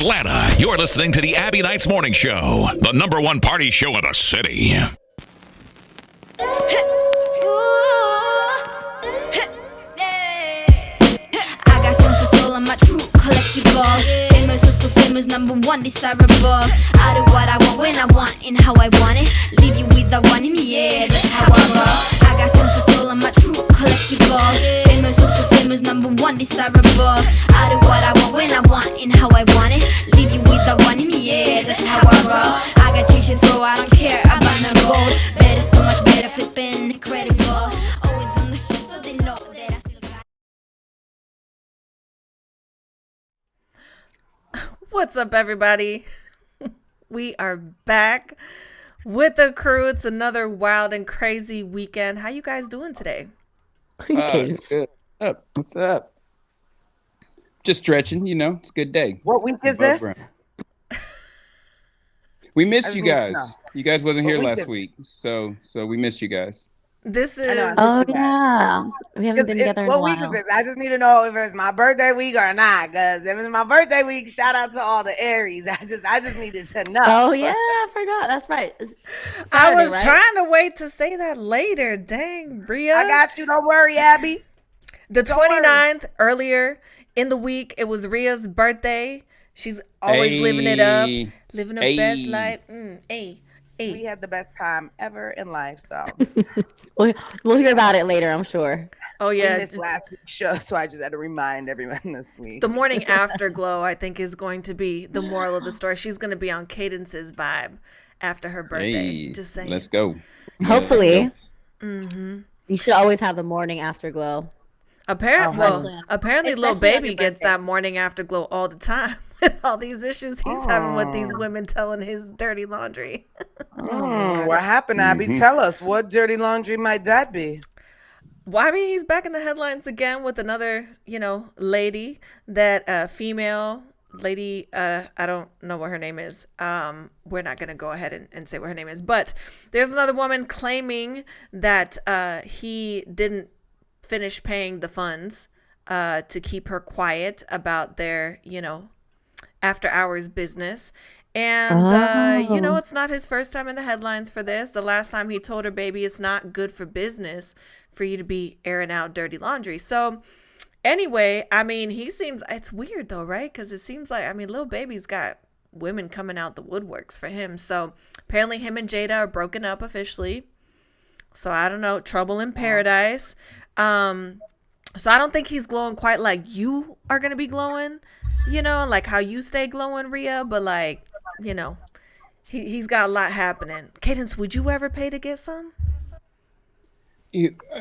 Atlanta, you're listening to the Abbie Knights Morning Show, the #1 party show in the city. I got tons of soul on my true collectible. Famous, so famous, #1 desirable. I do what I want when I want and how I want it. Leave you with the one in the air, that's how I roll. I got tons of soul on my true collectible. Famous, so famous, #1 desirable. I do what I want when I want and how I want it. Leave you with the one in the air, that's how I roll. I got change to throw, I don't care about no gold. Better, so much better, flipping incredible. Always on the show so they know that I still got. What's up, everybody? We are back with the crew. It's another wild and crazy weekend. How you guys doing today? It's good. What's up? Just stretching, it's a good day. What week is this? We missed you guys. know. You guys wasn't What here week last is- week, so we missed you guys. This is Oh, Yeah, we haven't been together in a What week while. is this? I just need to know if it's my birthday week or not. Because if it's my birthday week, shout out to all the Aries. I just needed to know. Oh yeah, I forgot. That's right. It's I Saturday, was right? trying to wait to say that later. Dang, Bria. I got you. Don't worry, Abby. the don't worry. 29th earlier in the week. It was Ria's birthday. She's always living it up, living her best Hey. life. We had the best time ever in life. So We'll hear about it later, I'm sure. Oh we yeah, missed last week's show, so I just had to remind everyone this week. the morning afterglow, I think, is going to be the moral of the story. She's going to be on Cadence's vibe after her birthday. Hey, Just saying. let's go. Hopefully, Mm-hmm. you should always have the morning afterglow. Apparently, Especially- apparently, little especially on baby your gets birthday. that morning afterglow all the time with all these issues he's having with these women telling his dirty laundry. What happened, Abby? Tell us. What dirty laundry might that be? Well, I mean, he's back in the headlines again with another, lady, that female lady. I don't know what her name is. We're not going to go ahead and say what her name is. But there's another woman claiming that he didn't finish paying the funds to keep her quiet about their, after hours business. And, it's not his first time in the headlines for this. The last time he told her, baby, it's not good for business for you to be airing out dirty laundry. So anyway, I mean, it's weird though, right? Because it seems like, Lil Baby's got women coming out the woodworks for him. So apparently him and Jada are broken up officially. So I don't know, trouble in paradise. So I don't think he's glowing quite like you are going to be glowing, like how you stay glowing, Rhea. But he's got a lot happening. Cadence, would you ever pay to get some?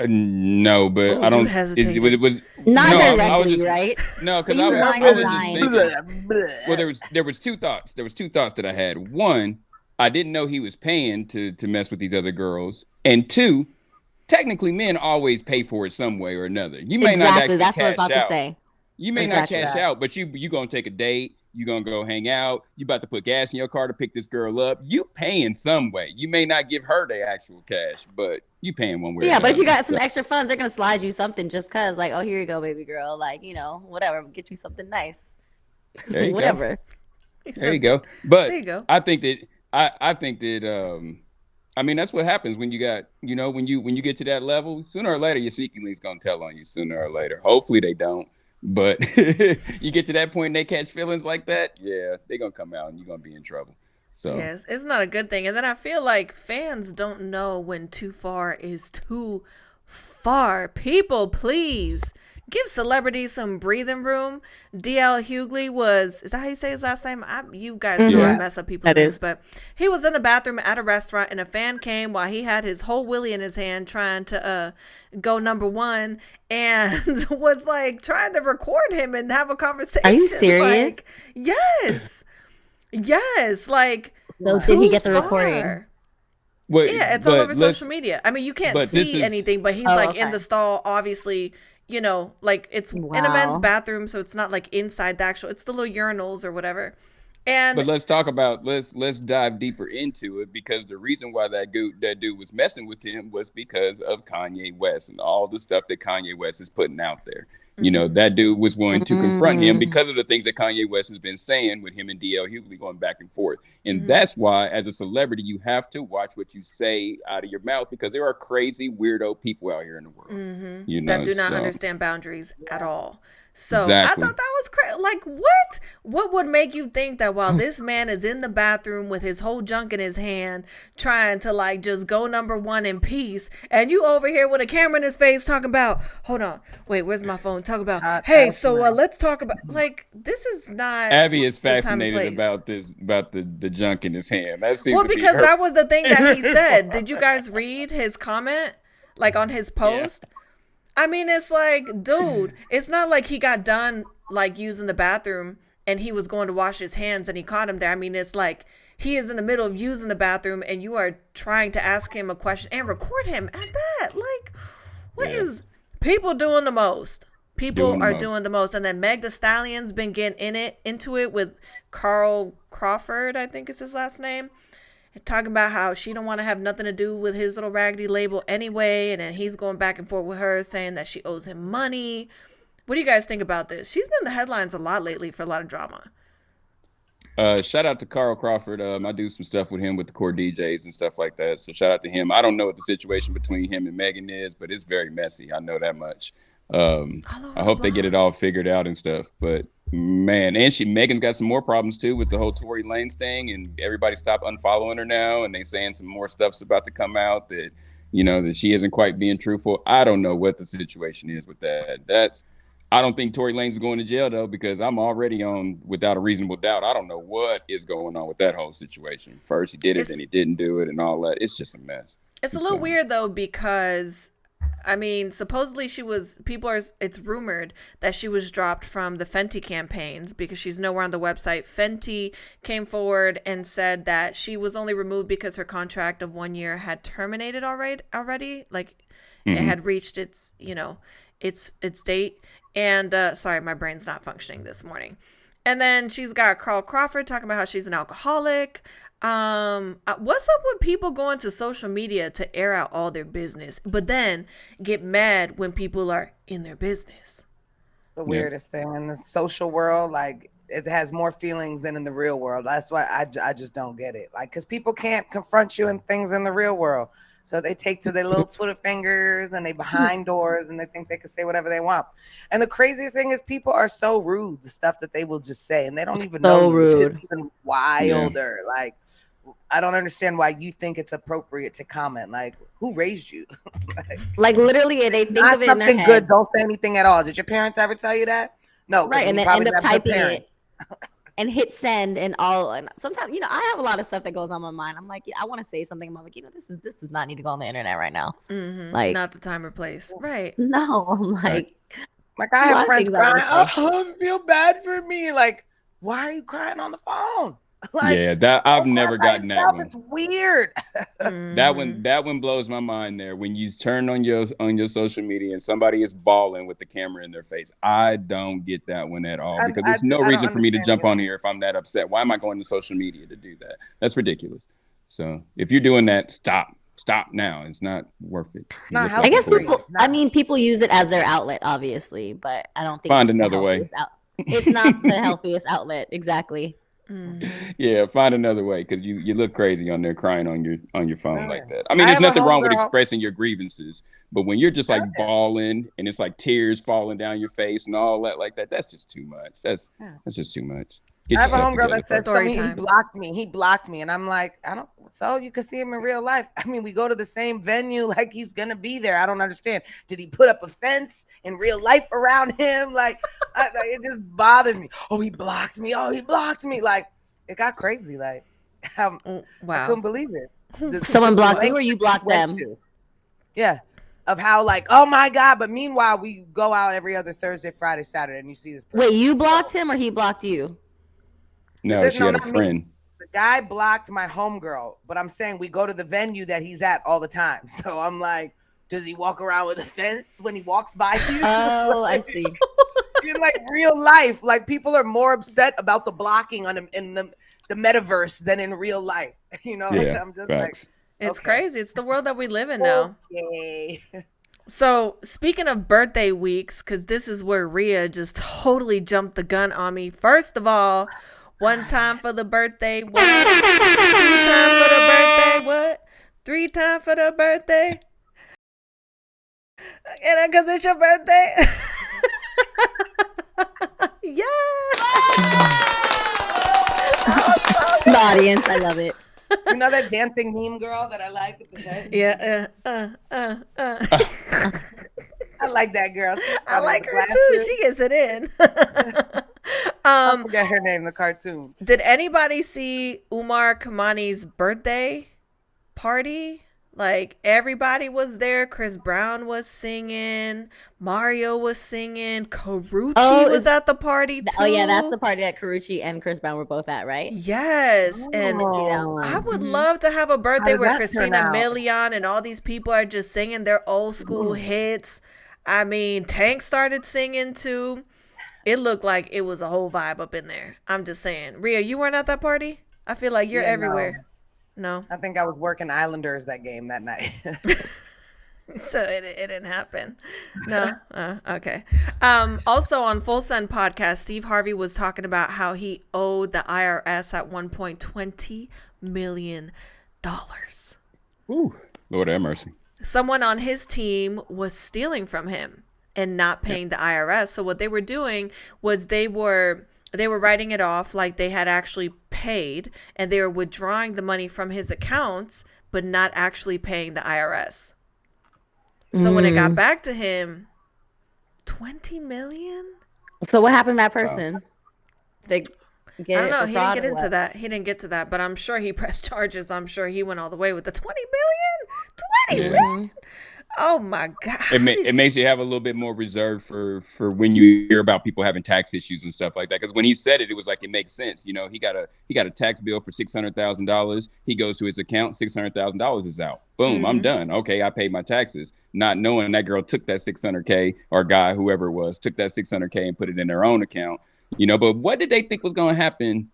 No, but Oh, I don't. you hesitated. It was Not no, I was directly, just, right? No, because You I lying was or just lying? thinking. Well, there was two thoughts. There was two thoughts that I had. One, I didn't know he was paying to mess with these other girls, and two, technically, men always pay for it some way or another. You may not Exactly. actually That's what I was cash about to out. say. You may Exactly. not cash out, but you gonna take a date. You gonna go hang out. You about to put gas in your car to pick this girl up. You paying some way. You may not give her the actual cash, but you paying one way. Yeah, or but if you another. got some extra funds, they're gonna slide you something just cause, like, oh, here you go, baby girl, like, whatever, get you something nice, There you go. whatever. There you go. But There you go. I think that that's what happens when you got, when you get to that level, sooner or later your seeking link's gonna tell on you sooner or later. Hopefully they don't. But you get to that point and they catch feelings like that, yeah, they're gonna come out and you're gonna be in trouble. So Yes, it's not a good thing. And then I feel like fans don't know when too far is too far. People, please give celebrities some breathing room. DL Hughley is that how you say his last name? You guys know I mess up people's That names, is. but he was in the bathroom at a restaurant and a fan came while he had his whole willy in his hand trying to go #1 and was like trying to record him and have a conversation. Are you serious? Like, yes, like So did he too get the far. recording? Yeah, it's all over social media. I mean, you can't but this see is- anything, but he's Oh, like in okay. the stall, obviously, like it's in a men's Wow. bathroom, so it's not like inside the actual, it's the little urinals or whatever. And But let's talk about let's dive deeper into it, because the reason why that dude was messing with him was because of Kanye West and all the stuff that Kanye West is putting out there. You know, that dude was willing to confront him Mm. because of the things that Kanye West has been saying with him and DL Hughley going back and forth. And that's why, as a celebrity, you have to watch what you say out of your mouth, because there are crazy, weirdo people out here in the world. You know, That do not so understand boundaries at all. So I exactly. thought that was crazy. Like, what? What would make you think that while this man is in the bathroom with his whole junk in his hand, trying to like just go number one in peace, and you over here with a camera in his face talking about, hold on, wait, where's my phone? Talk about, hey, so let's talk about, like, this is not. Abby is the time and fascinated place. about this, about the junk in his hand. That seems Well, to be because her. that was the thing that he said. Did you guys read his comment, like on his post? I mean, it's like, dude, it's not like he got done like using the bathroom and he was going to wash his hands and he caught him there. I mean, it's like he is in the middle of using the bathroom and you are trying to ask him a question and record him at that. Like, what is people doing the most? People are doing the most. And then Meg Thee Stallion's been getting into it with Carl Crawford, I think is his last name. Talking about how she don't want to have nothing to do with his little raggedy label anyway, and then he's going back and forth with her saying that she owes him money. What do you guys think about this? She's been in the headlines a lot lately for a lot of drama. Shout out to Carl Crawford. I do some stuff with him with the core DJs and stuff like that. So shout out to him. I don't know what the situation between him and Megan is, but it's very messy. I know that much. I hope they get it all figured out and stuff. But man, and Megan's got some more problems too with the whole Tory Lanez thing, and everybody stopped unfollowing her now, and they saying some more stuff's about to come out that, you know, that she isn't quite being truthful. I don't know what the situation is with that. I don't think Tory Lanez is going to jail though, because I'm already on without a reasonable doubt. I don't know what is going on with that whole situation. First he did it, then he didn't do it, and all that. It's just a mess. It's a little weird though, because I mean, supposedly it's rumored that she was dropped from the Fenty campaigns because she's nowhere on the website. Fenty came forward and said that she was only removed because her contract of 1 year had terminated already. Like it had reached its, you know, its date. And sorry, my brain's not functioning this morning. And then she's got Carl Crawford talking about how she's an alcoholic. What's up with people going to social media to air out all their business, but then get mad when people are in their business? It's the weirdest thing in the social world. Like, it has more feelings than in the real world. That's why I just don't get it. Like, because people can't confront you in things in the real world. So they take to their little Twitter fingers and they behind doors and they think they can say whatever they want. And the craziest thing is people are so rude, the stuff that they will just say, and they don't even know. rude. It's even wilder. Yeah. Like, I don't understand why you think it's appropriate to comment. Like, who raised you? Like literally, they think of it in their something head. good. Don't say anything at all. Did your parents ever tell you that? No. Right, and you then end probably up have good typing it parents. and hit send and all. And sometimes, you know, I have a lot of stuff that goes on my mind. I'm like, yeah, I want to say something. I'm like, you know, this does not need to go on the internet right now. Like, Not the time or place. Right. no, I'm like, I have friends things I crying. wanna say. Oh, I feel bad for me. Like, why are you crying on the phone? Like, yeah, that I've never gotten that one. It's weird. That one blows my mind there. When you turn on your social media and somebody is bawling with the camera in their face, I don't get that one at all, because there's no reason for me to jump on here if I'm that upset. Why am I going to social media to do that? That's ridiculous. So if you're doing that, stop now. It's not worth it. It's not I guess helpful. people use it as their outlet, obviously, but I don't think Find it's another way. It's not the healthiest outlet, exactly. Yeah, find another way, because you look crazy on there crying on your phone like that. I mean, there's nothing wrong with expressing your grievances, but when you're just like bawling and it's like tears falling down your face and all that like that, that's just too much. That's just too much. I have a homegirl that said Story he time. blocked me. He blocked me. And I'm like, so you can see him in real life. I mean, we go to the same venue, like he's going to be there. I don't understand. Did he put up a fence in real life around him? Like, it just bothers me. Oh, he blocked me. Like, it got crazy. Like, Wow. I couldn't believe it. Someone blocked you or you blocked them? Yeah. Of how, like, oh my God. But meanwhile, we go out every other Thursday, Friday, Saturday, and you see this person. Wait, you blocked him or he blocked you? No, she had a friend. The guy blocked my homegirl, but I'm saying we go to the venue that he's at all the time. So I'm like, does he walk around with a fence when he walks by you? Oh, I see. In like real life, like people are more upset about the blocking on him in the metaverse than in real life. You know, Yeah, I'm just facts. It's crazy. It's the world that we live in now. Okay. So speaking of birthday weeks, because this is where Rhea just totally jumped the gun on me. First of all, one time for the birthday, what? 2 times for the birthday, what? 3 times for the birthday. And because it's your birthday. Yeah. The audience, I love it. You know that dancing meme girl that I like with the head? Yeah. I like that girl. I like her too. She gets it in. I forget her name, the cartoon. Did anybody see Umar Kamani's birthday party? Like, everybody was there. Chris Brown was singing. Mario was singing. Karuchi was at the party too. Oh yeah, that's the party that Karuchi and Chris Brown were both at, right? Yes. And I would love to have a birthday where Christina Milian and all these people are just singing their old school hits. I mean, Tank started singing too. It looked like it was a whole vibe up in there. I'm just saying. Rhea, you weren't at that party? I feel like you're everywhere. No. I think I was working Islanders that game that night. So it didn't happen. No. Okay. Also on Full Send podcast, Steve Harvey was talking about how he owed the IRS at one point $20 million. Ooh, Lord have mercy. Someone on his team was stealing from him and not paying the IRS. So what they were doing was they were writing it off like they had actually paid, and they were withdrawing the money from his accounts, but not actually paying the IRS. So when it got back to him, $20 million? So what happened to that person? They I don't know. He didn't get into that. He didn't get to that, but I'm sure he pressed charges. I'm sure he went all the way with the 20 million. 20 million. Oh my God. It makes you have a little bit more reserve for when you hear about people having tax issues and stuff like that. Because when he said it, it was like, it makes sense. You know, he got a tax bill for $600,000. He goes to his account, $600,000 is out. Boom, I'm done. Okay, I paid my taxes. Not knowing that girl took that $600K, or guy, whoever it was, took that $600K and put it in their own account. You know, but what did they think was going to happen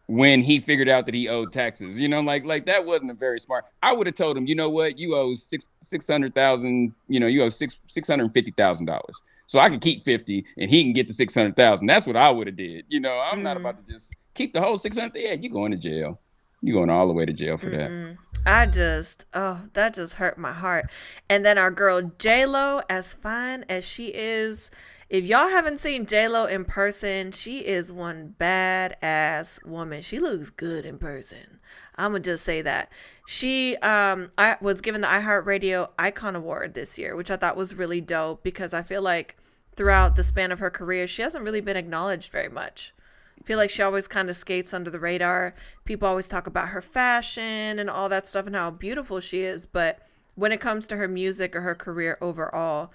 when he figured out that he owed taxes? You know, like that wasn't a very smart. I would have told him, you know what, you owe $600,000. You know, you owe $650,000. So I can keep 50 and he can get the 600,000. That's what I would have did. You know, I'm not about to just keep the whole 600. Yeah, you going to jail. You going all the way to jail for that. That just hurt my heart. And then our girl JLO, as fine as she is, if y'all haven't seen JLO in person, she is one badass woman. She looks good in person. I'm going to just say that. She I was given the iHeart Icon Award this year, which I thought was really dope because I feel like throughout the span of her career, she hasn't really been acknowledged very much. I feel like she always kind of skates under the radar. People always talk about her fashion and all that stuff and how beautiful she is. But when it comes to her music or her career overall,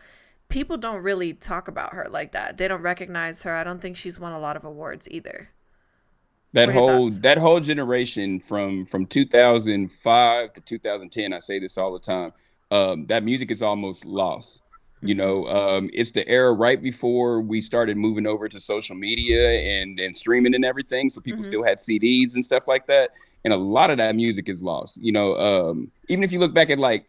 people don't really talk about her like that. They don't recognize her. I don't think she's won a lot of awards either. That whole generation from 2005 to 2010, I say this all the time, that music is almost lost. You know, it's the era right before we started moving over to social media and streaming and everything. So people still had CDs and stuff like that. And a lot of that music is lost. You know, even if you look back at like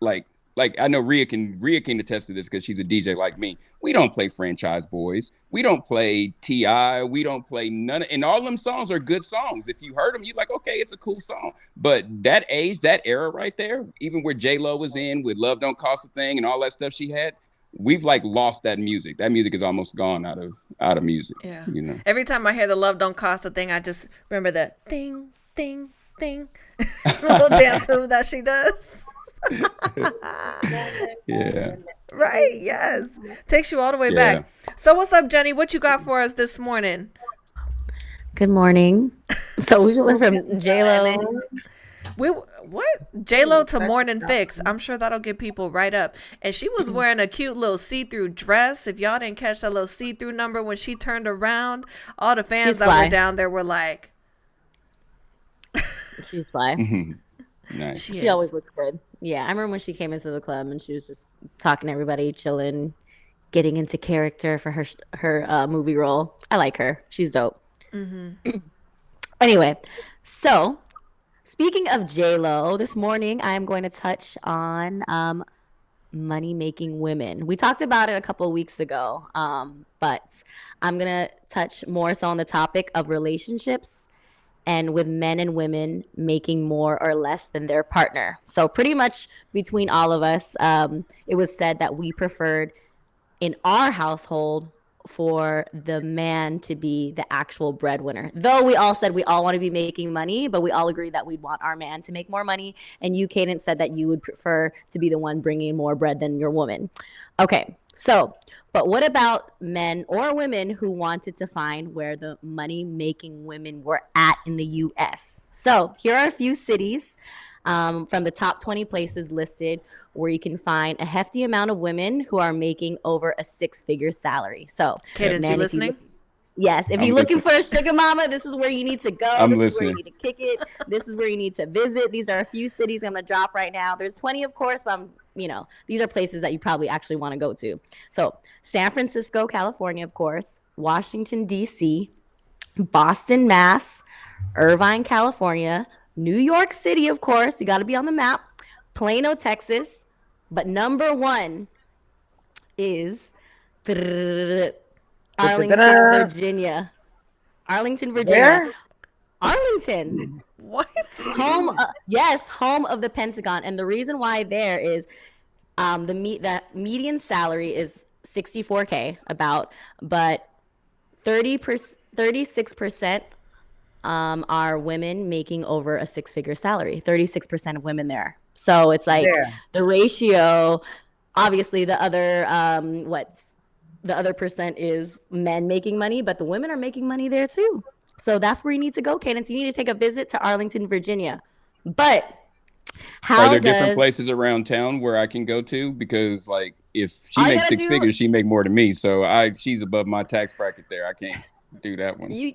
I know Rhea can attest to this because she's a DJ like me. We don't play Franchise Boys. We don't play T.I. We don't play none. And all them songs are good songs. If you heard them, you're like, okay, it's a cool song. But that age, that era right there, even where JLO was in with Love Don't Cost a Thing and all that stuff she had, we've like lost that music. That music is almost gone out of music. Yeah. You know. Every time I hear the Love Don't Cost a Thing, I just remember the thing, thing, thing. Little dance move that she does. Yeah. Right. Yes. Takes you all the way back. So what's up, Jenny? What you got for us this morning? Good morning. So we went from JLO. JLO to Morning Fix. I'm sure that'll get people right up. And she was wearing a cute little see-through dress. If y'all didn't catch that little see-through number when she turned around, all the fans that were down there were like, she's fly. Nice. She always looks good. Yeah, I remember when she came into the club and she was just talking to everybody, chilling, getting into character for her movie role. I like her. She's dope. Anyway, so speaking of JLo, this morning I am going to touch on money-making women. We talked about it a couple of weeks ago, but I'm going to touch more so on the topic of relationships and with men and women making more or less than their partner. So pretty much between all of us, it was said that we preferred in our household for the man to be the actual breadwinner. Though we all said we all want to be making money, but we all agreed that we'd want our man to make more money. And you, Cadence, said that you would prefer to be the one bringing more bread than your woman. Okay, so, but what about men or women who wanted to find where the money-making women were at in the U.S.? So here are a few cities from the top 20 places listed where you can find a hefty amount of women who are making over a six-figure salary. So, Cadence, you listening? Yes. If you're looking for a sugar mama, this is where you need to go. This is where you need to kick it. This is where you need to visit. These are a few cities I'm going to drop right now. There's 20, of course, but these are places that you probably actually want to go to. So San Francisco, California, of course, Washington, D.C., Boston, Mass., Irvine, California, New York City, of course. You got to be on the map. Plano, Texas. But number one is Arlington, Virginia. Arlington, Virginia. Where? Arlington. What? Home of the Pentagon. And the reason why there is the median salary is $64K but 36% are women making over a six-figure salary. 36% of women there. So it's like the ratio, obviously the other the other percent is men making money, but the women are making money there too. So that's where you need to go, Cadence. You need to take a visit to Arlington, Virginia. But are there different places around town where I can go to? Because like if she makes six figures, she make more than me. So she's above my tax bracket there. I can't do that one.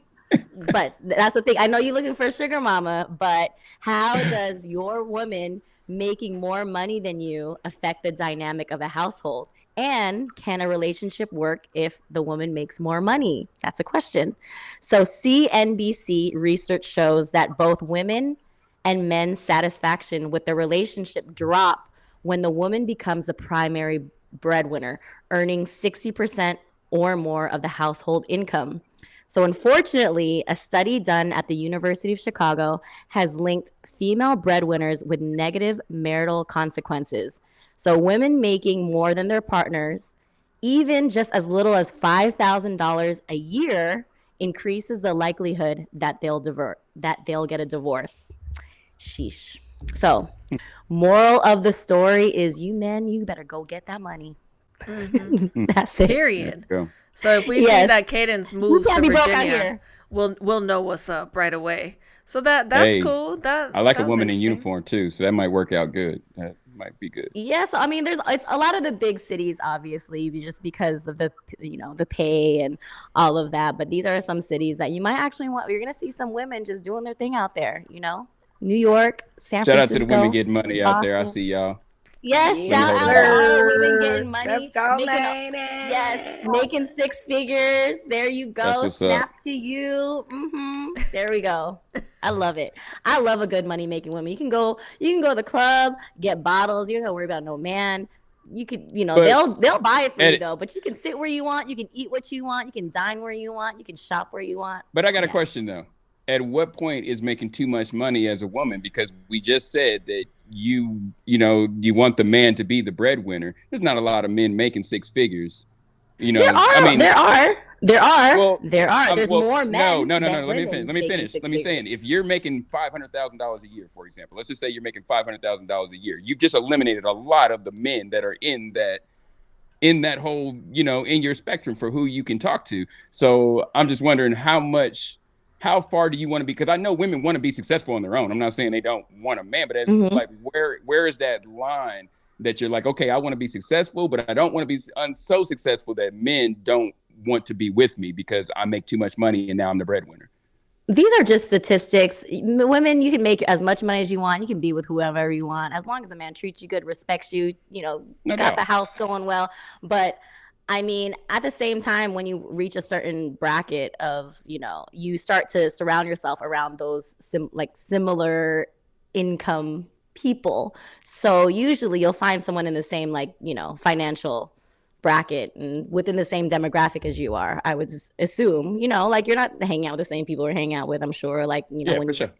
But that's the thing. I know you're looking for a sugar mama, but how does your woman making more money than you affect the dynamic of a household? And can a relationship work if the woman makes more money? That's a question. So CNBC research shows that both women and men's satisfaction with the relationship drop when the woman becomes the primary breadwinner, earning 60% or more of the household income. So unfortunately, a study done at the University of Chicago has linked female breadwinners with negative marital consequences. So women making more than their partners, even just as little as $5,000 a year, increases the likelihood that they'll get a divorce. Sheesh. So moral of the story is you men, you better go get that money. Mm-hmm. That's it. Period. So if we see that Cadence moves to Virginia, we'll know what's up right away. So that's cool. I like a woman in uniform too, so that might work out good. That might be good. Yeah, so I mean, it's a lot of the big cities, obviously, just because of the pay and all of that. But these are some cities that you might actually want. You're gonna see some women just doing their thing out there. New York, San Francisco. Shout out to the women getting money out there. I see y'all. Yes, shout out to all the women getting money. Let's go, ladies. Yes, making six figures. There you go. Snaps to you. Mm-hmm. There we go. I love it. I love a good money making woman. You can go to the club, get bottles. You don't have to worry about no man. You could, they'll buy it for you though. But you can sit where you want. You can eat what you want. You can dine where you want. You can shop where you want. But I got a question though. At what point is making too much money as a woman? Because we just said that you want the man to be the breadwinner. There's not a lot of men making six figures. There are. There's more men. No. Let me finish. Let me say it. If you're making $500,000 a year, for example, let's just say you're making $500,000 a year. You've just eliminated a lot of the men that are in that whole, in your spectrum for who you can talk to. So I'm just wondering how far do you want to be? Because I know women want to be successful on their own. I'm not saying they don't want a man, but like where is that line that you're like, okay, I want to be successful, but I don't want to be so successful that men don't want to be with me because I make too much money and now I'm the breadwinner. These are just statistics. Women, you can make as much money as you want. You can be with whoever you want. As long as a man treats you good, respects you, got the house going well. But I mean, at the same time, when you reach a certain bracket of, you start to surround yourself around those similar income people. So usually you'll find someone in the same, like, you know, financial bracket and within the same demographic as you are. I would just assume, you know, like you're not hanging out with the same people we're hanging out with, I'm sure. Like, you know, when for sure.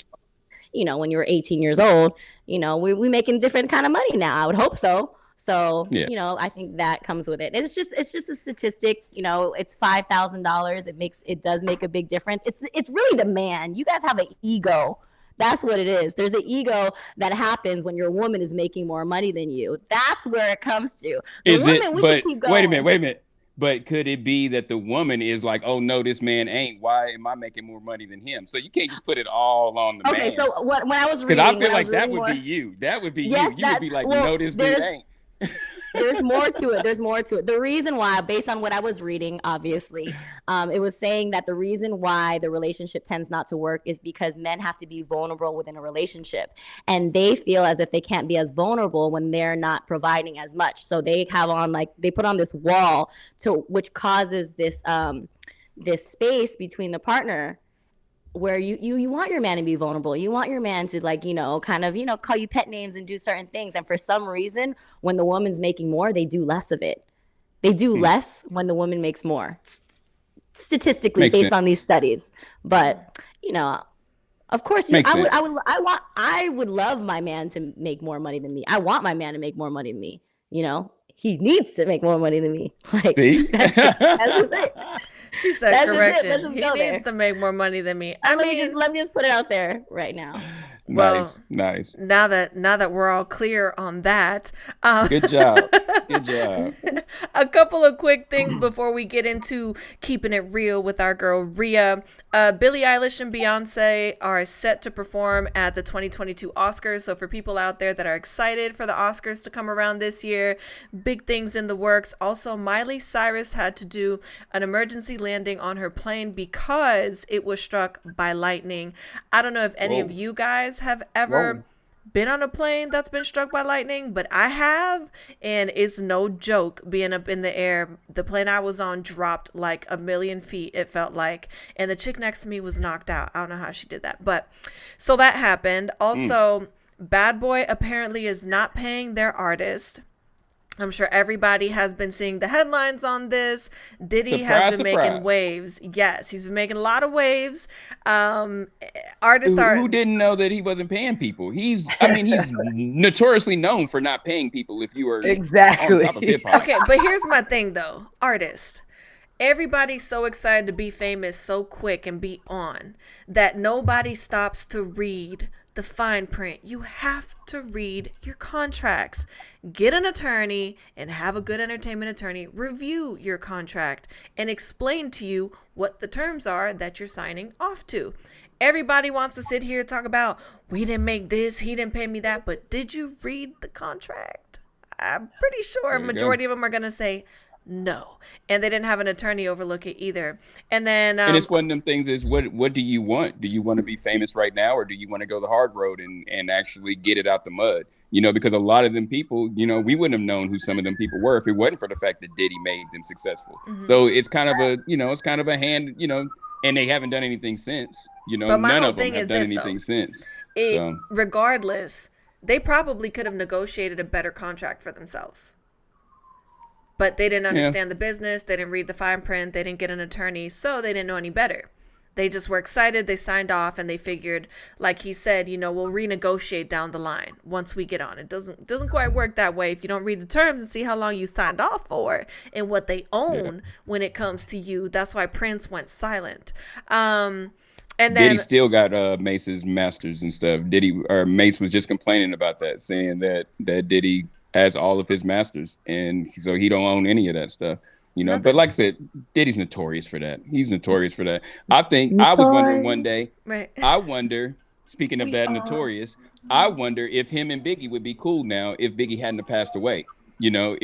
you know, when you were 18 years old, you know, we making different kind of money now. I would hope so. So, you know, I think that comes with it. And it's just a statistic, you know, it's $5,000. It does make a big difference. It's really the man. You guys have an ego. That's what it is. There's an ego that happens when your woman is making more money than you. That's where it comes to. Wait a minute. But could it be that the woman is like, oh no, this man ain't. Why am I making more money than him? So you can't just put it all on the man. Okay, so when I was reading, because I feel like that would be you. That would be you. You would be like, no, this dude ain't. There's more to it. There's more to it. The reason why, based on what I was reading, obviously, it was saying that the reason why the relationship tends not to work is because men have to be vulnerable within a relationship. And they feel as if they can't be as vulnerable when they're not providing as much. So they have on, like, they put on this wall which causes this space between the partner where you want your man to be vulnerable. You want your man to, like, you know, kind of, you know, call you pet names and do certain things. And for some reason, when the woman's making more, they do less of it. They do less when the woman makes more, statistically Makes based sense. on these studies. But, you know, of course, I would love my man to make more money than me. I want my man to make more money than me. You know, he needs to make more money than me. Like, See? that's just it. She said That's just it. correction. Let's just He go needs there. to make more money than me. Let me just put it out there right now. Well, nice. Now that we're all clear on that, Good job. Good job. a couple of quick things before we get into keeping it real with our girl Rhea. Billie Eilish and Beyonce are set to perform at the 2022 Oscars. So for people out there that are excited for the Oscars to come around this year, big things in the works. Also, Miley Cyrus had to do an emergency landing on her plane because it was struck by lightning. I don't know if any of you guys have ever been on a plane that's been struck by lightning, but I have, and it's no joke being up in the air. The plane I was on dropped like 1,000,000 feet, it felt like, and the chick next to me was knocked out. I don't know how she did that, but so that happened. Also, Bad Boy apparently is not paying their artist. I'm sure everybody has been seeing the headlines on this. Diddy has been making waves. Yes, he's been making a lot of waves. Artists who didn't know that he wasn't paying people? He's notoriously known for not paying people if you were on top of hip hop. Okay, but here's my thing though. Artist. Everybody's so excited to be famous so quick and be on that nobody stops to read the fine print. You have to read your contracts. Get an attorney and have a good entertainment attorney review your contract and explain to you what the terms are that you're signing off to. Everybody wants to sit here and talk about, we didn't make this, he didn't pay me that, but did you read the contract? I'm pretty sure a majority of them are going to say no. And they didn't have an attorney overlook it either. And then and it's one of them things is what do you want? Do you want to be famous right now, or do you want to go the hard road and actually get it out the mud? You know, because a lot of them people, you know, we wouldn't have known who some of them people were if it wasn't for the fact that Diddy made them successful. So it's kind of a hand, you know, and they haven't done anything since. You know, none of them have done anything since. Regardless, they probably could have negotiated a better contract for themselves. But they didn't understand the business. They didn't read the fine print. They didn't get an attorney. So they didn't know any better. They just were excited. They signed off and they figured, like he said, you know, we'll renegotiate down the line once we get on. It doesn't quite work that way if you don't read the terms and see how long you signed off for and what they own when it comes to you. That's why Prince went silent. And then Diddy still got Mace's masters and stuff. Mace was just complaining about that, saying that Diddy has all of his masters, and so he don't own any of that stuff, you know. But like I said, Diddy's notorious for that. He's notorious for that. I think I was wondering one day. Right. I wonder. Speaking of that, notorious. I wonder if him and Biggie would be cool now if Biggie hadn't have passed away. You know,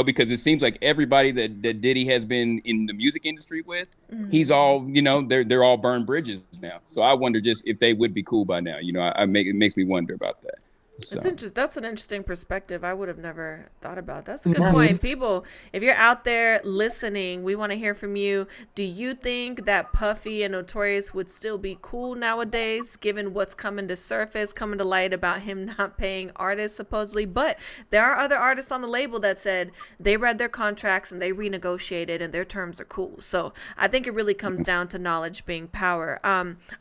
because it seems like everybody that Diddy has been in the music industry with, he's all, you know, they're all burned bridges now. So I wonder just if they would be cool by now. You know, it makes me wonder about that. So. It's interesting. That's an interesting perspective. I would have never thought about. That's a good point. People, if you're out there listening, we want to hear from you. Do you think that Puffy and Notorious would still be cool nowadays, given what's coming to light about him not paying artists supposedly? But there are other artists on the label that said they read their contracts and they renegotiated and their terms are cool. So I think it really comes down to knowledge being power.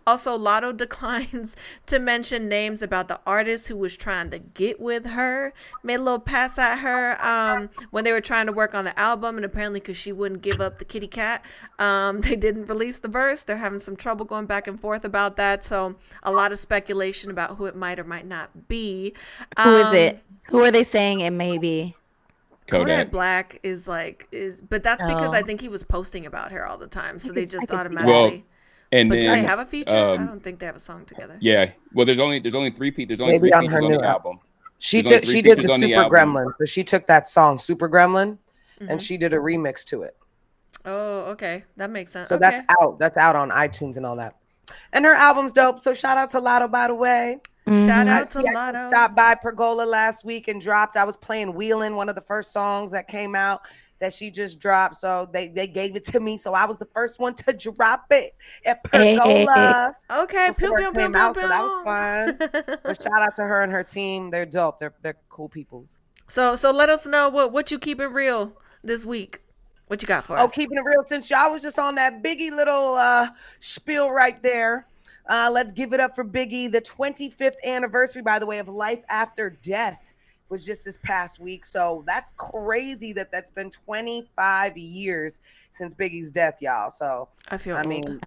Also, Lotto declines to mention names about the artist who was trying to get with her, made a little pass at her when they were trying to work on the album, and apparently because she wouldn't give up the kitty cat, they didn't release the verse. They're having some trouble going back and forth about that, so a lot of speculation about who it might or might not be. Who is it? Who are they saying it may be? Kodak Black but that's because I think he was posting about her all the time, so they just automatically. And but then, do they have a feature? I don't think they have a song together. Yeah. Well, there's only three features on the album. She did the Super Gremlin. So she took that song Super Gremlin and she did a remix to it. Oh, okay. That makes sense. So that's out. That's out on iTunes and all that. And her album's dope. So shout out to Lotto, by the way. Shout out to Lotto. Stopped by Pergola last week and dropped. I was playing Wheelin', one of the first songs that came out that she just dropped. So they gave it to me. So I was the first one to drop it at Pergola. Okay, so that was fun. But shout out to her and her team. They're dope. They're cool peoples. So let us know what you keeping real this week. What you got for us? Oh, keeping it real. Since y'all was just on that Biggie little spiel right there. Let's give it up for Biggie. The 25th anniversary, by the way, of Life After Death was just this past week. So that's crazy that's been 25 years since Biggie's death, y'all. So I mean,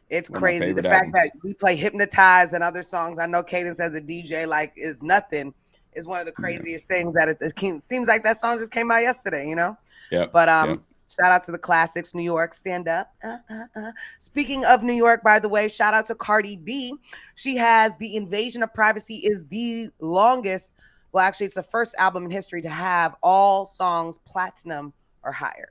it's crazy. The fact that we play Hypnotize and other songs, I know Cadence as a DJ is nothing, is one of the craziest things that it seems like that song just came out yesterday, you know? Yeah. But shout out to the classics, New York, stand up. Speaking of New York, by the way, shout out to Cardi B. She has The Invasion of Privacy is the longest. Well, actually, it's the first album in history to have all songs platinum or higher.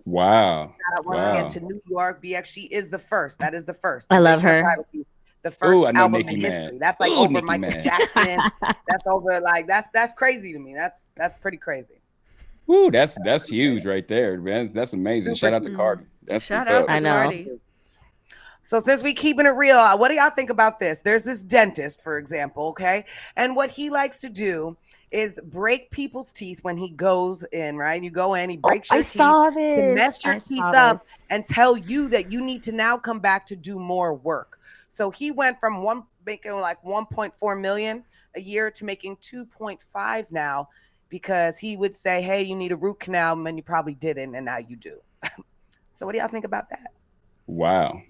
Wow. Shout out once again to New York, BX. She is the first. That is the first. I love her. Privacy, the first album in history. That's like over Michael Jackson. That's over that's crazy to me. That's pretty crazy. Ooh, that's huge right there, man. That's amazing. Shout out to Cardi. Shout out to Cardi. So since we keeping it real, what do y'all think about this? There's this dentist, for example, okay? And what he likes to do is break people's teeth when he goes in, right? You go in, he breaks your teeth to mess your teeth up and tell you that you need to now come back to do more work. So he went from making like 1.4 million a year to making 2.5 now, because he would say, hey, you need a root canal, and you probably didn't, and now you do. So what do y'all think about that? Wow.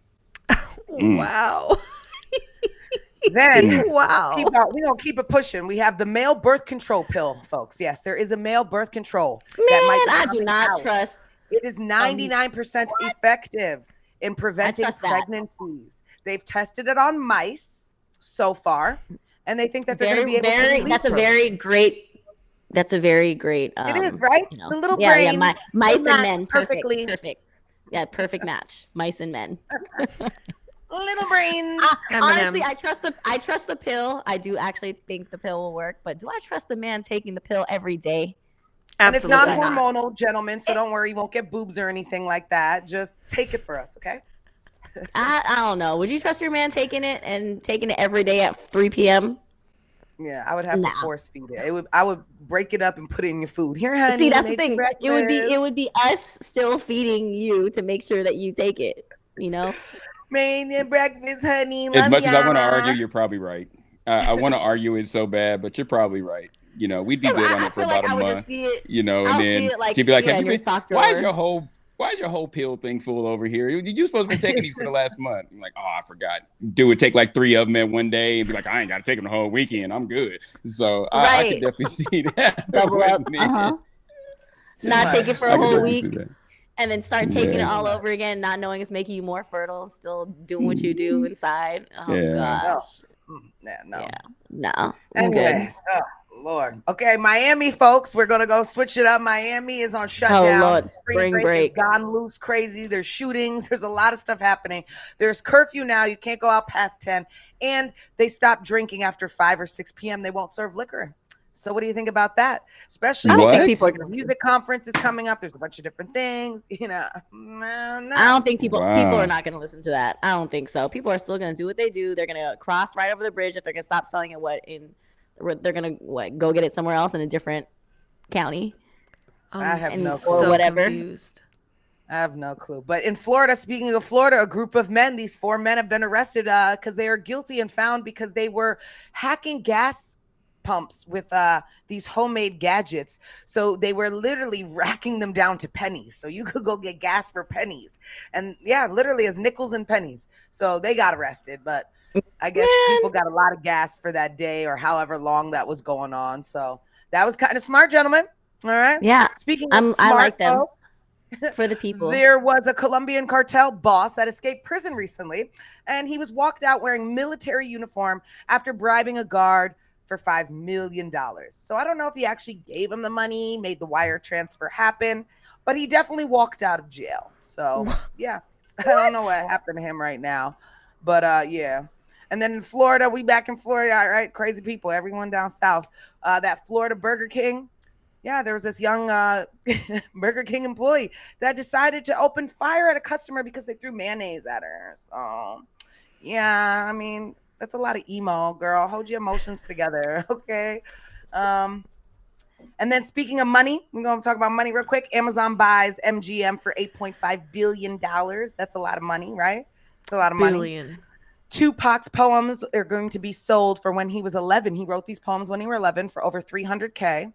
Wow. Then wow. We're going to keep it pushing. We have the male birth control pill, folks. Yes, there is a male birth control. I do not trust. It is 99% effective in preventing pregnancies. They've tested it on mice so far, and they think that they're going to be able to That's a very great. It is, right? The little brains. Yeah, mice and men. Perfect. Yeah, perfect match. Mice and men. Little brains. Honestly, I trust the pill. I do actually think the pill will work, but do I trust the man taking the pill every day? Absolutely. And it's not hormonal, gentlemen, so don't worry, you won't get boobs or anything like that. Just take it for us, okay? I don't know. Would you trust your man taking it every day at 3 p.m.? Yeah, I would have to force feed it. I would break it up and put it in your food. Here, honey. See, that's the thing. It would be us still feeding you to make sure that you take it. You know. Made your breakfast, honey. As much as I want to argue, you're probably right. I want to argue it so bad, but you're probably right. You know, we'd be good on it for about a month. You know, and then she'd be like, why is your whole pill thing full over here? You supposed to be taking these for the last month. I'm like, oh, I forgot. Take like 3 of them in one day and be like, I ain't got to take them the whole weekend. I'm good. So I could definitely see that. Double up. Not take it for a whole week and then start taking it all over again, not knowing it's making you more fertile, still doing what you do inside. Oh, gosh. No. No. Anyway, Lord. Okay, Miami, folks. We're gonna go switch it up. Miami is on shutdown. Oh Lord, Spring break is gone loose, crazy. There's shootings. There's a lot of stuff happening. There's curfew now. You can't go out past 10. And they stopped drinking after 5 or 6 p.m. They won't serve liquor. So what do you think about that? Especially I don't think because people are gonna music conference is coming up. There's a bunch of different things. You know, no. I don't think people Wow. are not going to listen to that. I don't think so. People are still going to do what they do. They're going to cross right over the bridge if they're going to stop selling it. They're going to go get it somewhere else in a different county. I have no clue. So whatever. confused. I have no clue. But in Florida, speaking of Florida, a group of men, these 4 men have been arrested because they are guilty and found because they were hacking gas pumps with these homemade gadgets. So they were literally racking them down to pennies. So you could go get gas for pennies. And yeah, literally as nickels and pennies. So they got arrested. But I guess people got a lot of gas for that day or however long that was going on. So that was kind of smart, gentlemen. All right. Yeah. Speaking of smart, I like them folks, for the people. there was a Colombian cartel boss that escaped prison recently, and he was walked out wearing military uniform after bribing a guard for $5 million. So I don't know if he actually gave him the money, made the wire transfer happen, but he definitely walked out of jail. So yeah, I don't know what happened to him right now, but yeah. And then in Florida, we back in Florida, all right? Crazy people, everyone down south. That Florida Burger King. Yeah, there was this young Burger King employee that decided to open fire at a customer because they threw mayonnaise at her. So, yeah, I mean, that's a lot of emo, girl. Hold your emotions together, okay? And then speaking of money, we're going to talk about money real quick. Amazon buys MGM for $8.5 billion. That's a lot of money, right? It's a lot of money. Billion. Tupac's poems are going to be sold for when he was 11. He wrote these poems when he was 11 for over $300K.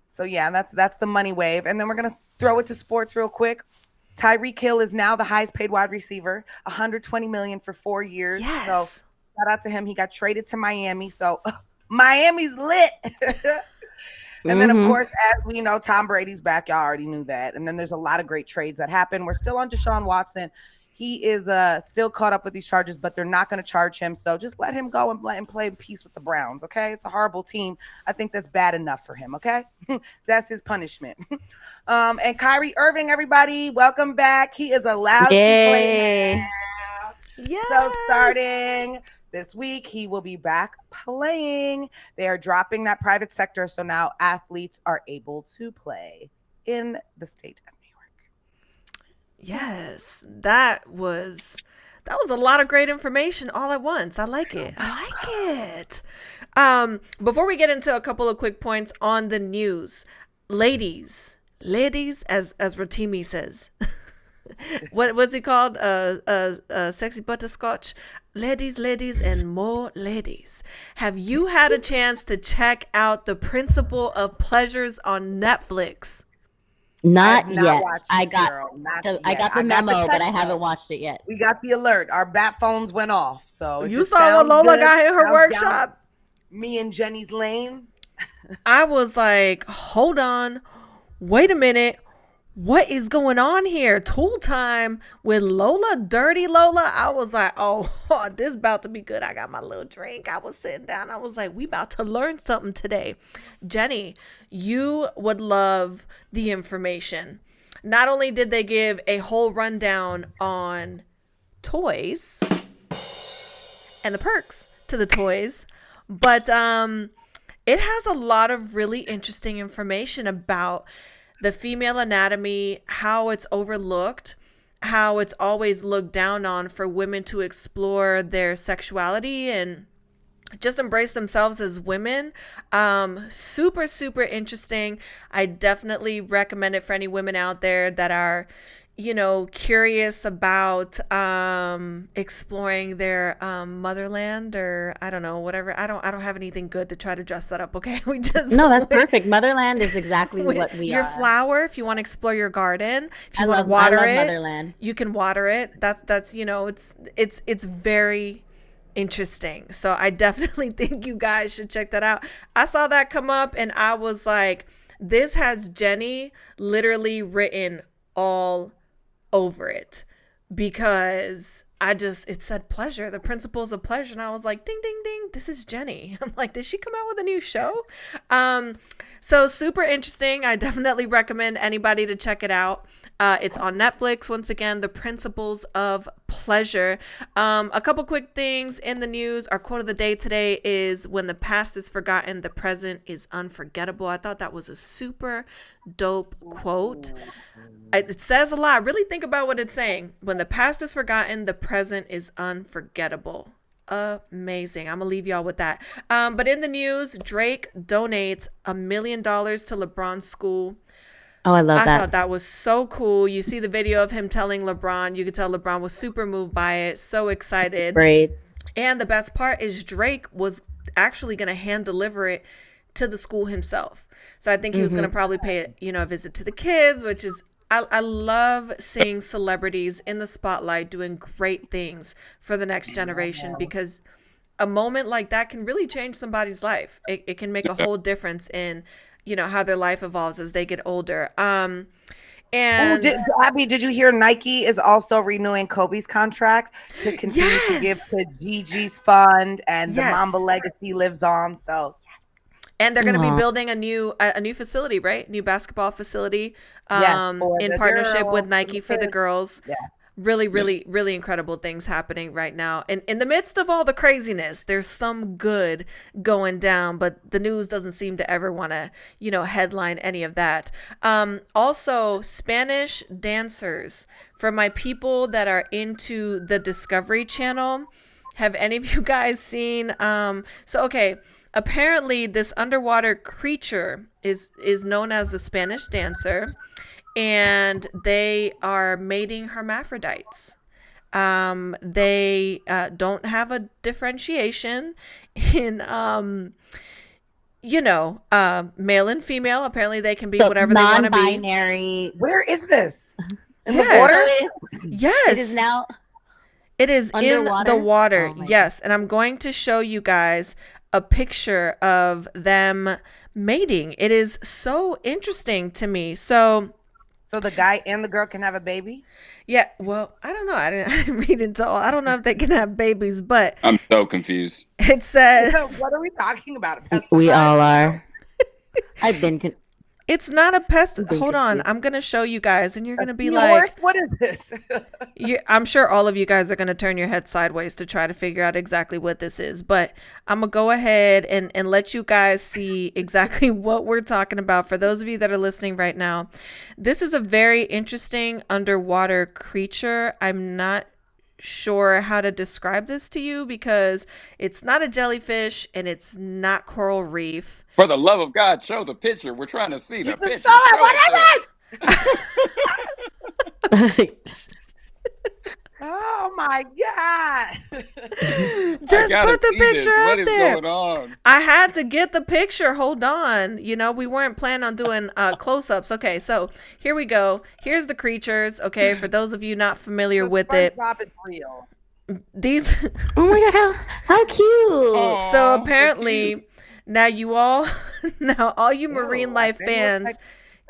So yeah, that's the money wave. And then we're gonna throw it to sports real quick. Tyreek Hill is now the highest paid wide receiver, $120 million for 4 years. Yes. So shout out to him. He got traded to Miami. So Miami's lit. And then of course, as we know, Tom Brady's back. Y'all already knew that. And then there's a lot of great trades that happen. We're still on Deshaun Watson. He is still caught up with these charges, but they're not going to charge him. So just let him go and let him play in peace with the Browns, okay? It's a horrible team. I think that's bad enough for him, okay? That's his punishment. And Kyrie Irving, everybody, welcome back. He is allowed to play now. Yes. So starting this week, he will be back playing. They are dropping that private sector, so now athletes are able to play in the state of New York. Yes, that was a lot of great information all at once. I like it. Before we get into a couple of quick points on the news, ladies, as Rotimi says, what's he called? Sexy butterscotch. Ladies, and more ladies. Have you had a chance to check out The Principle of Pleasures on Netflix? Not not yet. watched I it, got girl. Not I yet. got the I got the memo, but I text, haven't though. watched it yet. We got the alert. Our bat phones went off. So it You just saw what sounds Lola good. got in her Sounds workshop? down me and Jenny's lane. I was like, hold on, wait a minute. What is going on here? Tool time with Lola, Dirty Lola. I was like, oh, this about to be good. I got my little drink. I was sitting down. I was like, we about to learn something today. Jenny, you would love the information. Not only did they give a whole rundown on toys and the perks to the toys, but it has a lot of really interesting information about the female anatomy, how it's overlooked, how it's always looked down on for women to explore their sexuality and just embrace themselves as women. Super, super interesting. I definitely recommend it for any women out there that are, curious about exploring their motherland, or I don't know, whatever. I don't have anything good to try to dress that up. Okay, we just No, that's perfect. Motherland is exactly what we your are. flower. If you want to explore your garden, if you I want love to water it, Motherland. you can water it. That's it's very interesting. So I definitely think you guys should check that out. I saw that come up and I was like, this has Jenny literally written all over it, because it said pleasure, the principles of pleasure. And I was like, ding, ding, ding, this is Jenny. I'm like, did she come out with a new show? So super interesting. I definitely recommend anybody to check it out. It's on Netflix. Once again, the principles of pleasure. A couple quick things in the news. Our quote of the day today is, when the past is forgotten, the present is unforgettable. I thought that was a super dope quote. It says a lot. Really think about what it's saying. When the past is forgotten, the present is unforgettable. Amazing. I'm gonna leave y'all with that. But in the news, Drake donates $1 million to LeBron's school. Oh, I love that. I thought that was so cool. You see the video of him telling LeBron. You could tell LeBron was super moved by it, so excited. Great. And the best part is Drake was actually going to hand deliver it to the school himself. So I think he was going to probably pay a visit to the kids, which is, I love seeing celebrities in the spotlight doing great things for the next generation, because a moment like that can really change somebody's life. It can make a whole difference in, how their life evolves as they get older. And Abbie, did you hear Nike is also renewing Kobe's contract to continue to give to Gigi's fund, and the Mamba legacy lives on. So and they're going to be building a new facility, right? New basketball facility in partnership with Nike for the girls. Yeah. Really, really, really incredible things happening right now. And in the midst of all the craziness, there's some good going down, but the news doesn't seem to ever want to, headline any of that. Also, Spanish dancers. For my people that are into the Discovery Channel, have any of you guys seen? Apparently this underwater creature is known as the Spanish dancer. And they are mating hermaphrodites. They don't have a differentiation in, male and female. Apparently they can be whatever they want to be. Non-binary. Where is this? In the water? Yes. It is now. It is underwater? in the water. Oh Yes. And I'm going to show you guys a picture of them mating. It is so interesting to me. So the guy and the girl can have a baby? Yeah. Well, I don't know. I didn't read it all. I don't know if they can have babies, but I'm so confused. It says. What are we talking about? We all are. I've been. It's not a pest. Hold on. I'm going to show you guys, and you're going to be like, what is this? I'm sure all of you guys are going to turn your head sideways to try to figure out exactly what this is. But I'm going to go ahead and let you guys see exactly what we're talking about. For those of you that are listening right now, this is a very interesting underwater creature. I'm not sure how to describe this to you because it's not a jellyfish and it's not coral reef. For the love of God, show the picture. We're trying to see the picture. Show it. What is it? Oh my God. Just put the picture up there. What is going on? I had to get the picture. Hold on. We weren't planning on doing close-ups. Okay, so here we go. Here's the creatures. Okay, for those of you not familiar with it. It's real. These. Oh my God, how cute. Aww, so apparently, now all you marine life fans.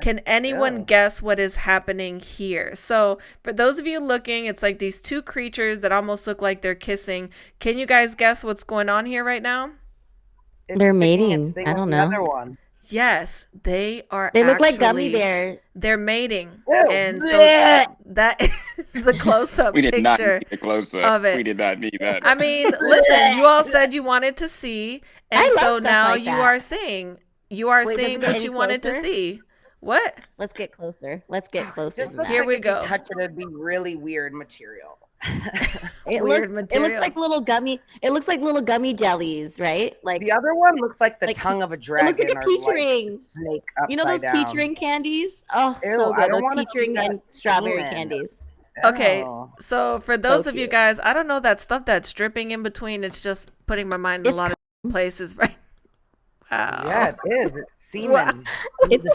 Can anyone guess what is happening here? So for those of you looking, it's like these two creatures that almost look like they're kissing. Can you guys guess what's going on here right now? They're mating. I don't know. Another one. Yes, they are. They look like gummy bears. They're mating. Ew. And so that is the close-up We did not picture need the close-up of it. We did not need that. I mean, listen, you all said you wanted to see. And I love so stuff now like you that. are saying Does it get what any you wanted to closer? see. What? Let's get closer. Let's get closer. Just to looks that. Here like we if go. You touch it, it'd be really weird material. It Weird looks material. like little gummy. It looks like little gummy jellies, right? Like The other one looks like the Like, tongue of a it dragon. looks like a or peach like ring. a snake upside you know those down. peach ring candies? Oh, Ew, so I good. don't The wanna peach see ring that and strawberry semen. candies. Okay, Ew. so for those So of you cute. guys, I don't know that stuff that's dripping in between. It's just putting my mind in It's a lot of places, right? Wow. Yeah, it is. It's semen. It's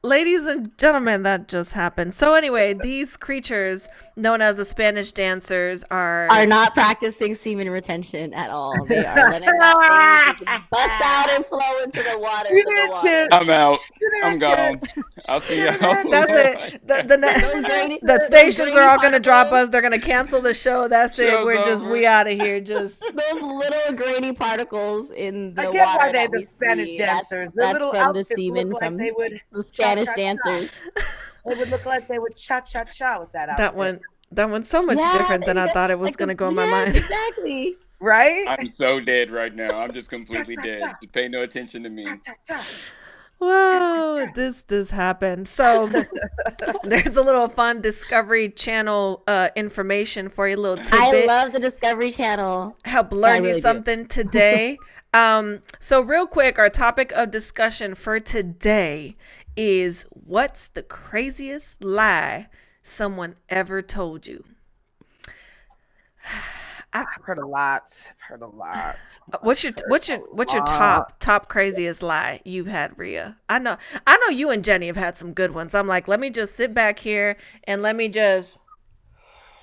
ladies and gentlemen, that just happened. So anyway, these creatures known as the Spanish dancers are not practicing semen retention at all. They are letting that thing just bust out and flow into the waters of the water. I'm out. I'm gone. I'll see y'all. That's it. The stations are all gonna drop us. They're gonna cancel the show. That's it. Show's We're just over. we out of here. Just Those little grainy particles in the I get water why they're that the we Spanish see. dancers. The That's little from the outfits semen look from like they would the Spanish cha-cha-cha. dancers. They would look like they would cha-cha-cha with that outfit. that one's so much different than I thought it was like gonna the- go in my yes, mind. Exactly. Right? I'm so dead right now. I'm just completely dead. Pay no attention to me. Cha-cha-cha. Whoa, this happened. So there's a little fun Discovery Channel information for you, a little I tidbit. love the Discovery Channel. Help learn really you do. something today. So real quick, our topic of discussion for today is what's the craziest lie someone ever told you? I've heard a lot. What's your top craziest lie you've had, Rhea? I know you and Jenny have had some good ones. I'm like, let me just sit back here and let me just.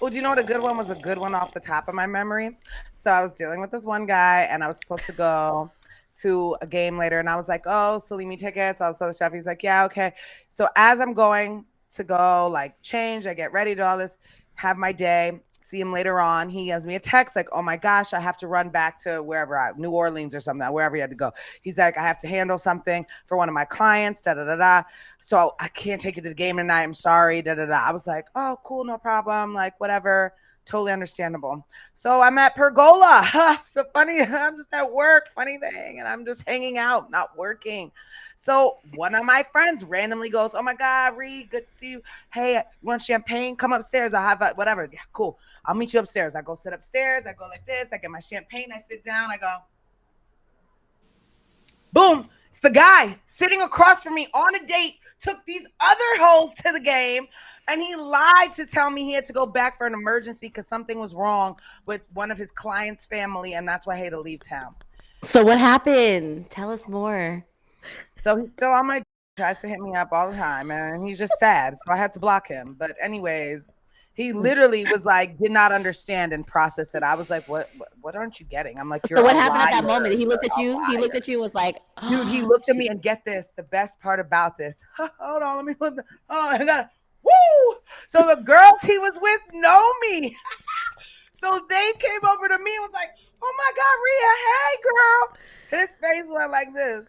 Well, do you know what a good one was? A good one off the top of my memory. So I was dealing with this one guy, and I was supposed to go to a game later, and I was like, "Oh, so leave me tickets." All this other stuff. He's like, "Yeah, okay." So as I'm going to go, like, change, I get ready to all this, have my day. See him later on. He gives me a text like, "Oh my gosh, I have to run back to New Orleans or something, wherever he had to go." He's like, "I have to handle something for one of my clients, da da da da. So I can't take you to the game tonight. I'm sorry, da da da." I was like, "Oh, cool, no problem. Like, whatever, totally understandable." So I'm at Pergola. So funny, I'm just at work. Funny thing, and I'm just hanging out, not working. So one of my friends randomly goes, "Oh my God, Ree, good to see you. Hey, you want champagne? Come upstairs. I'll have whatever." Yeah, cool. I'll meet you upstairs. I go sit upstairs. I go like this. I get my champagne. I sit down. I go, boom. It's the guy sitting across from me on a date, took these other hoes to the game, and he lied to tell me he had to go back for an emergency because something was wrong with one of his clients' family, and that's why he had to leave town. So what happened? Tell us more. So he's still on my tries to hit me up all the time, and he's just sad. So I had to block him. But anyways, he literally was like, did not understand and process it. I was like, what aren't you getting? I'm like, you're So what a happened at that liar. moment? He looked at You're you. a He looked liar. at you and was like, Dude, he looked at me, and get this, the best part about this. Hold on, let me look. Oh, I got it. Woo! So the girls he was with know me. So they came over to me and was like, "Oh my God, Rhea, hey girl." His face went like this.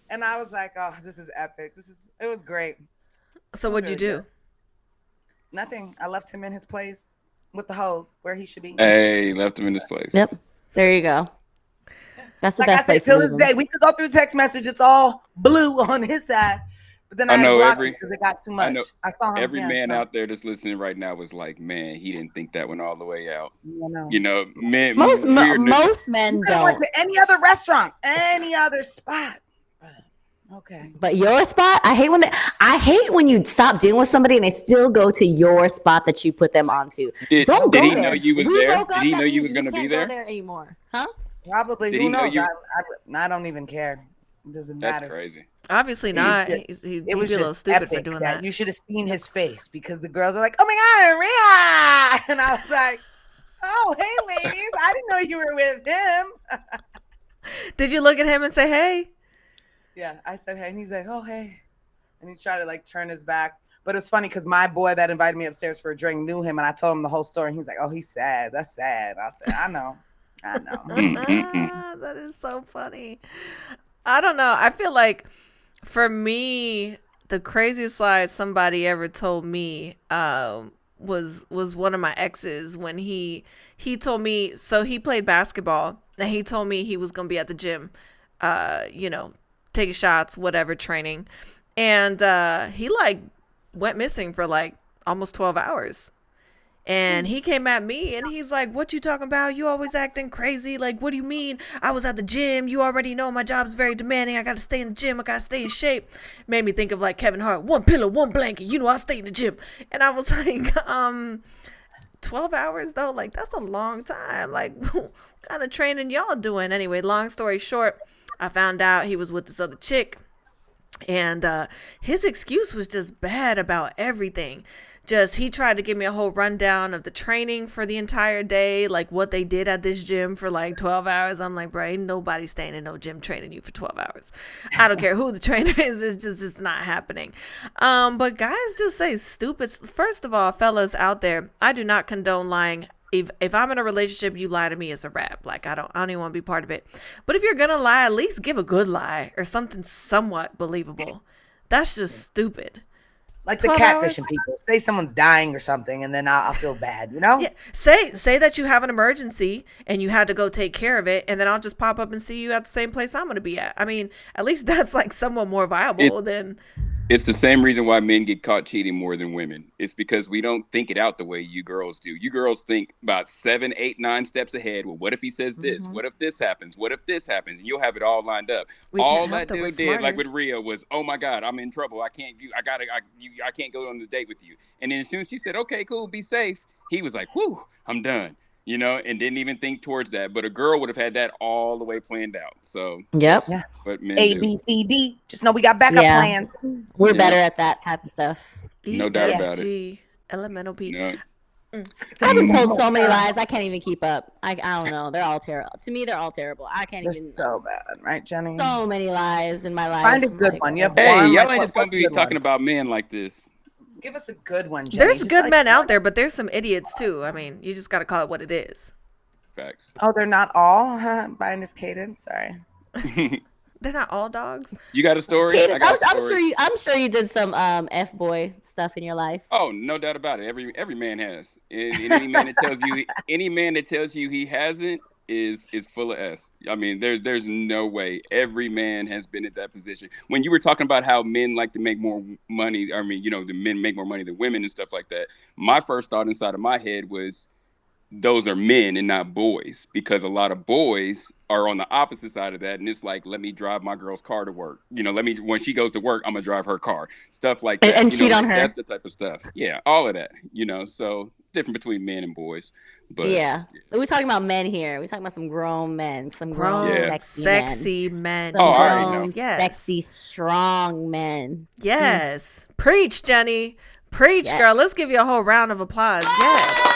And I was like, "Oh, this is epic. It was great." So what'd you do? Nothing. I left him in his place with the hose where he should be. Hey, left him in his place. Yep. There you go. That's the Like I best said, place till to this leave 'em. day, we could go through text message. It's all blue on his side. But then I know blocked every- him because it got too much. I know I saw him. Every yeah, man so- out there that's listening right now was like, man, he didn't think that one all the way out. I know. You know, men. Most we're- men You could have went don't. to any other restaurant, any other spot. Okay. But your spot, I hate when you stop dealing with somebody and they still go to your spot that you put them onto. Did Don't go he there. know you was We there? broke Did up, he that know you means was going to be can't go there? anymore? Huh? Probably. Did Who he know knows? you- I don't even care. It doesn't That's matter. crazy. Obviously not. He'd It be was a little just stupid epic for doing that that. you should have seen his face because the girls were like, "Oh my God, Rhea!" And I was like, "Oh, hey, ladies, I didn't know you were with him." Did you look at him and say, "Hey"? Yeah, I said, "Hey," and he's like, "Oh, hey," and he tried to like turn his back. But it's funny because my boy that invited me upstairs for a drink knew him, and I told him the whole story, and he's like, "Oh, he's sad. That's sad." I said, "I know." That is so funny. I don't know. I feel like for me, the craziest lie somebody ever told me was one of my exes when he told me. So he played basketball and he told me he was gonna be at the gym, taking shots, whatever, training, and he like went missing for like almost 12 hours. And he came at me and he's like, "What you talking about? You always acting crazy. Like, what do you mean? I was at the gym. You already know my job's very demanding. I got to stay in the gym. I got to stay in shape." Made me think of like Kevin Hart, 1 pillow, 1 blanket. You know, I stay in the gym. And I was like, 12 hours though? Like, that's a long time. Like, what kind of training y'all doing? Anyway, long story short, I found out he was with this other chick. And his excuse was just bad about everything. Just he tried to give me a whole rundown of the training for the entire day, like what they did at this gym for like 12 hours. I'm like, bro, ain't nobody staying in no gym training you for 12 hours. I don't care who the trainer is. It's not happening. But guys just say stupid. First of all, fellas out there, I do not condone lying. If I'm in a relationship, you lie to me, it's a wrap. Like I don't even want to be part of it. But if you're gonna lie, at least give a good lie or something somewhat believable. That's just stupid. Like the catfishing people. Say someone's dying or something, and then I'll feel bad, you know? Yeah. Say that you have an emergency and you had to go take care of it, and then I'll just pop up and see you at the same place I'm going to be at. I mean, at least that's like somewhat more viable than... It's the same reason why men get caught cheating more than women. It's because we don't think it out the way you girls do. You girls think about 7, 8, 9 steps ahead. Well, what if he says this? What if this happens? What if this happens? And you'll have it all lined up. All that dude did, like with Rhea, was, oh my God, I'm in trouble. I can't go on the date with you. And then as soon as she said, okay, cool, be safe, he was like, whew, I'm done. You know, and didn't even think towards that. But a girl would have had that all the way planned out. So, yep. Yeah. But men A, do. B, C, D. Just know we got backup plans. We're better at that type of stuff. No doubt about it. Elemental people. No. I've been told so many lies. I can't even keep up. I don't know. They're all terrible. To me, they're all terrible. I can't even. So bad, right, Jenny? So many lies in my life. Find a good one. You have Hey, one, y'all like, ain't just going to be talking about men like this. Give us a good one, Jenny. There's good men out there, but there's some idiots too. I mean, you just got to call it what it is. Facts. Oh, they're not all minus Cadence. Sorry. They're not all dogs. You got a story? Cadence, I got a story. I'm sure you did some F-boy stuff in your life. Oh, no doubt about it. Every man has. And any man that tells you he hasn't is full of S. I mean, there's no way. Every man has been at that position. When you were talking about how men like to make more money, I mean, you know, the men make more money than women and stuff like that. My first thought inside of my head was, those are men and not boys, because a lot of boys are on the opposite side of that, and it's like, let me drive my girl's car to work. You know, when she goes to work, I'm gonna drive her car. Stuff like that. And cheat on her. That's the type of stuff. Yeah, all of that. You know, so different between men and boys. But yeah, we're talking about men here. We're talking about some grown men, some grown sexy men. Some I already grown, know. sexy, strong men. Yes, preach, Jenny. Preach, girl. Let's give you a whole round of applause. Yes.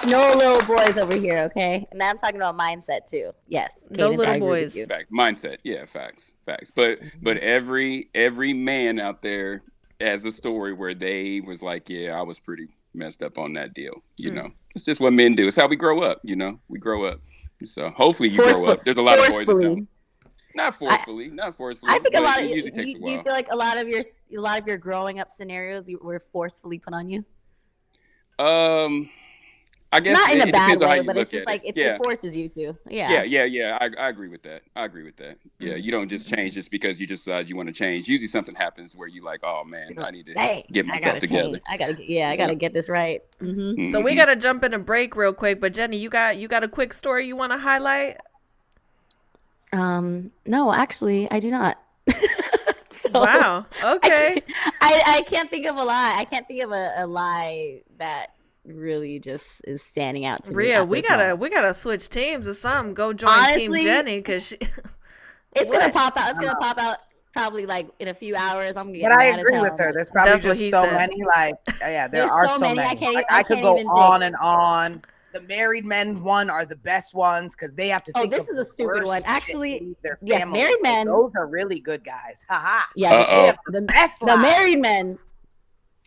No little boys over here, okay? And I'm talking about mindset too. Yes, no Cadence, little boys. Fact. Mindset, yeah, facts. But every man out there has a story where they was like, yeah, I was pretty messed up on that deal. You know, it's just what men do. It's how we grow up. You know, we grow up. So hopefully you grow up. There's a lot of boys that don't. Not forcefully. I think a lot of do you feel like a lot of your growing up scenarios were forcefully put on you? I guess not in a bad way, but it's just like it forces you to. Yeah. I agree with that. Yeah, you don't just change just because you decide you want to change. Usually something happens where you like, oh man, I need to get myself together. I gotta get this right. Mm-hmm. So we gotta jump in a break real quick. But Jenny, you got a quick story you want to highlight? No, actually, I do not. Wow. Okay. I can't think of a lie. I can't think of a lie that really just is standing out to me. Rhea, we gotta switch teams or something. Go join Team Jenny because it's gonna pop out. It's gonna pop out probably like in a few hours. I'm gonna get But I mad agree as with hell. her. There's probably That's what just he so said. many. Like, yeah, there are so many. I could can't go even on think. and on. The married men one are the best ones because they have to think. This is a stupid one. Actually, yes, married men. Those are really good guys. Haha. Yeah, the best. The married men.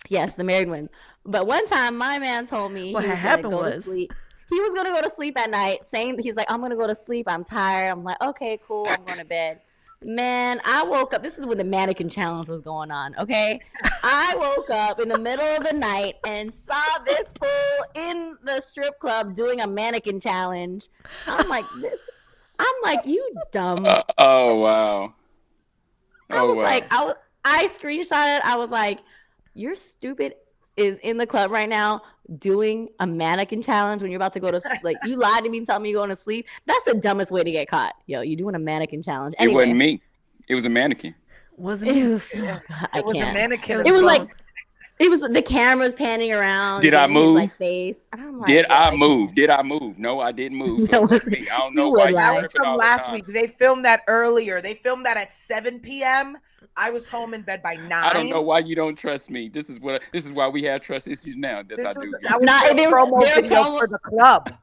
Yes, the married men. But one time, my man told me what he was happened gonna go was to sleep. He was gonna go to sleep at night, saying he's like, I'm gonna go to sleep. I'm tired. I'm like, okay, cool. I'm going to bed. Man, I woke up. This is when the mannequin challenge was going on. Okay, I woke up in the middle of the night and saw this fool in the strip club doing a mannequin challenge. I'm like, you dumb. Oh wow. I was like, I screenshotted. I was like, you're stupid. Is in the club right now doing a mannequin challenge when you're about to go to sleep. Like, you lied to me and told me you're going to sleep. That's the dumbest way to get caught. Yo, you doing a mannequin challenge. Anyway, it wasn't me. It was a mannequin. Wasn't it? It was, It was a mannequin. It was like It was the cameras panning around. Did I getting his, move? like, face. And I'm like, Did I like, move? Did I move? No, I didn't move. No, So that's me. I don't know you why would you lie. That was tripping from all the last time. week. They filmed that earlier. They filmed that at 7 p.m. I was home in bed by 9. I don't know why you don't trust me. This is why we have trust issues now. This I do. That was Nah, their they were promo video promo- for the club.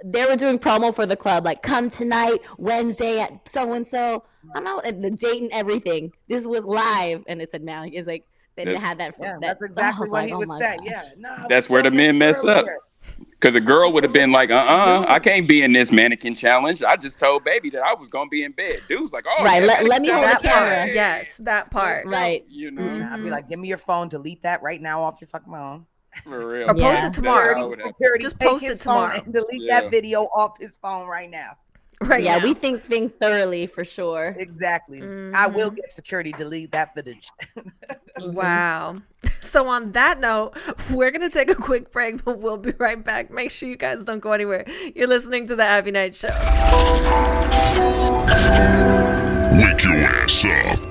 They were doing promo for the club, like, come tonight, Wednesday at so and so. I know, and the date and everything. This was live, and it said now. It's like they didn't have that. Yeah, that that's exactly I was what like, he oh would my say. gosh. Yeah, no, That's where the men mess up. Because a girl would have been like, I can't be in this mannequin challenge. I just told baby that I was going to be in bed. Dude's like, oh, Right, yeah, let me hold the That camera. part. Yes, that part. Right. You know, I'd be like, give me your phone, delete that right now off your fucking phone. for real. Or post Yeah. it tomorrow. Security, Just take post his it phone tomorrow. and delete Yeah. that video off his phone right now. Right Yeah, now. we think things thoroughly for sure. Exactly. I will get security delete that footage. Wow. So on that note, we're going to take a quick break, but we'll be right back. Make sure you guys don't go anywhere. You're listening to the Abbie Knights Show. Wake your ass up.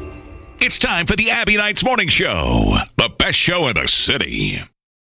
It's time for the Abbie Knights Morning Show, the best show in the city.